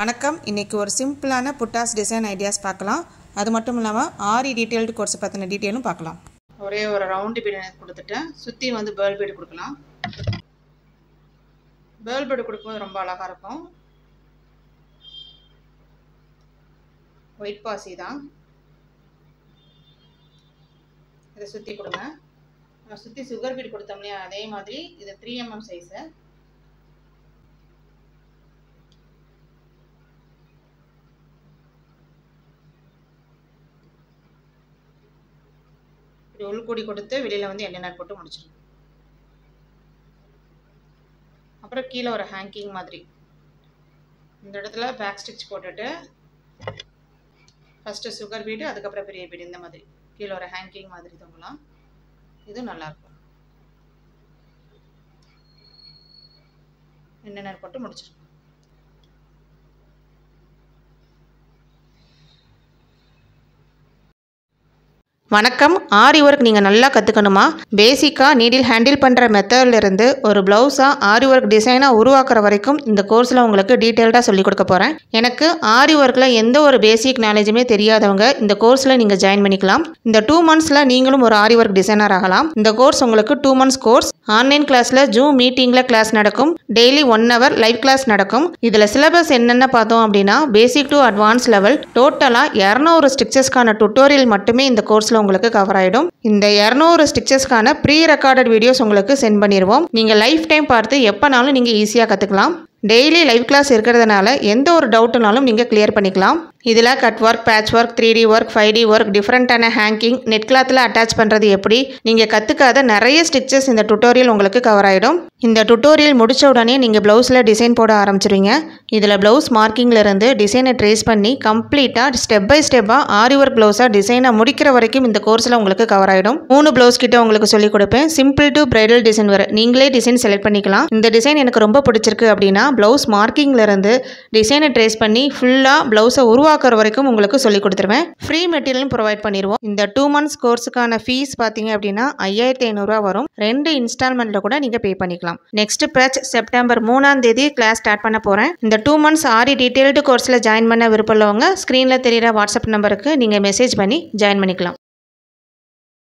வணக்கம். இன்னைக்கு ஒரு சிம்பிளான புட்டாஸ் டிசைன் ஐடியாஸ் பார்க்கலாம். அது மட்டும் இல்லாமல் ஆரி டீட்டெயில்டு கோர்ஸ் பற்றின டீட்டெயிலும் பார்க்கலாம். ஒரே ஒரு ரவுண்டு பீடு கொடுத்துட்டேன். சுற்றி வந்து பேர்ல் பீடு கொடுக்கலாம். பேர்ல் பீடு கொடுக்கும்போது ரொம்ப அழகாக இருக்கும். ஒயிட் பாசி தான். இதை சுற்றி கொடுங்க. நம்ம சுற்றி சுகர் பீடு கொடுத்தோம்லையே அதே மாதிரி இது 3 mm சைஸு. இப்படி உள்கூடி கொடுத்து வெளியில் வந்து எண்ணெய் போட்டு முடிச்சிடும். அப்புறம் கீழே ஒரு ஹேங்கிங் மாதிரி இந்த இடத்துல பேக் ஸ்டிச் போட்டுட்டு ஃபஸ்ட்டு சுகர் பீடு, அதுக்கப்புறம் பெரிய பீடு, இந்த மாதிரி கீழே ஒரு ஹேங்கிங் மாதிரி தொங்கலாம். இது நல்லாயிருக்கும். எண்ணெய் போட்டு முடிச்சிடும். வணக்கம். ஆரி ஒர்க் நீங்கள் நல்லா கற்றுக்கணுமா? பேசிக்காக நீடில் ஹேண்டில் பண்ணுற மெத்தட்லேருந்து ஒரு ப்ளவுஸாக ஆரி ஒர்க் டிசைனாக உருவாக்குற வரைக்கும் இந்த கோர்ஸில் உங்களுக்கு டீட்டெயில்டாக சொல்லிக் கொடுக்க போகிறேன். எனக்கு ஆரி ஒர்க்கில் எந்த ஒரு பேசிக் நாலேஜுமே தெரியாதவங்க இந்த கோர்ஸில் நீங்கள் ஜாயின் பண்ணிக்கலாம். இந்த 2 monthஸில் நீங்களும் ஒரு ஆரி ஒர்க் டிசைனர் ஆகலாம். இந்த கோர்ஸ் உங்களுக்கு 2 months கோர்ஸ். ஆன்லைன் கிளாஸில் ஜூம் மீட்டிங்கில் கிளாஸ் நடக்கும். டெய்லி 1 hour லைவ் கிளாஸ் நடக்கும். இதில் சிலபஸ் என்னென்ன பார்த்தோம் அப்படின்னா பேசிக் டு அட்வான்ஸ் லெவல் டோட்டலாக 200 ஸ்டிச்சஸ்க்கான டுட்டோரியல் மட்டுமே இந்த கோர்ஸில் உங்களுக்கு கவர் ஆயிடும். இந்த 200 ஸ்டிச்சஸ்க்கான ப்ரீ ரெக்கார்டட் வீடியோஸ் உங்களுக்கு சென்ட் பண்ணிடுவோம். நீங்கள் லைஃப் டைம் பார்த்து எப்போனாலும் நீங்கள் ஈஸியாக கற்றுக்கலாம். டெய்லி லைவ் கிளாஸ் இருக்கிறதுனால எந்த ஒரு டவுட்டுனாலும் நீங்கள் கிளியர் பண்ணிக்கலாம். இதில் cut work, patch work, 3D work, 5D work, டிஃப்ரெண்ட்டான ஹேங்கிங், நெட் கிளாத்தில் அட்டாச் பண்ணுறது எப்படி, நீங்கள் கற்றுக்காத நிறைய ஸ்டிச்சஸ் இந்த டுட்டோரியல் உங்களுக்கு கவர் ஆகிடும். இந்த டுட்டோரியல் முடித்த உடனே நீங்கள் ப்ளவுஸில் டிசைன் போட ஆரம்பிச்சிருவீங்க. இதில் ப்ளவுஸ் மார்க்கிங்லேருந்து டிசைனை ட்ரேஸ் பண்ணி கம்ப்ளீட்டாக ஸ்டெப் பை ஸ்டெப்பாக ஆரி ஒர்க் ப்ளவுஸாக டிசைனை முடிக்கிற வரைக்கும் இந்த கோர்ஸில் உங்களுக்கு கவர் ஆகிடும். 3 ப்ளவுஸ் கிட்ட உங்களுக்கு சொல்லிக் கொடுப்பேன். சிம்பிள் டு பிரைடல் டிசைன் வரை நீங்களே டிசைன் செலக்ட் பண்ணிக்கலாம். இந்த டிசைன் எனக்கு ரொம்ப பிடிச்சிருக்கு அப்படின்னா ப்ளவுஸ் மார்க்கிங்லேருந்து டிசைனை ட்ரேஸ் பண்ணி ஃபுல்லாக ப்ளவுஸை உருவாக்குற வரைக்கும் உங்களுக்கு சொல்லிக் கொடுத்துருவேன். ஃப்ரீ மெட்டீரியலும் ப்ரொவைட் பண்ணிடுவோம். இந்த 2 months கோர்ஸுக்கான ஃபீஸ் பார்த்தீங்க அப்படின்னா 5500 வரும். 2 இன்ஸ்டால்மெண்ட்டில் கூட நீங்கள் பே பண்ணிக்கலாம். நெக்ஸ்ட் பேட்ச் செப்டம்பர் 3ஆம் தேதி கிளாஸ் ஸ்டார்ட் பண்ண போகிறேன். இந்த 2 months ஆரி டீட்டெயில்டு கோர்ஸில் ஜாயின் பண்ண விருப்பம் உள்ளவங்க ஸ்க்ரீனில் தெரிகிற வாட்ஸ்அப் நம்பருக்கு நீங்கள் மெசேஜ் பண்ணி ஜாயின் பண்ணிக்கலாம்.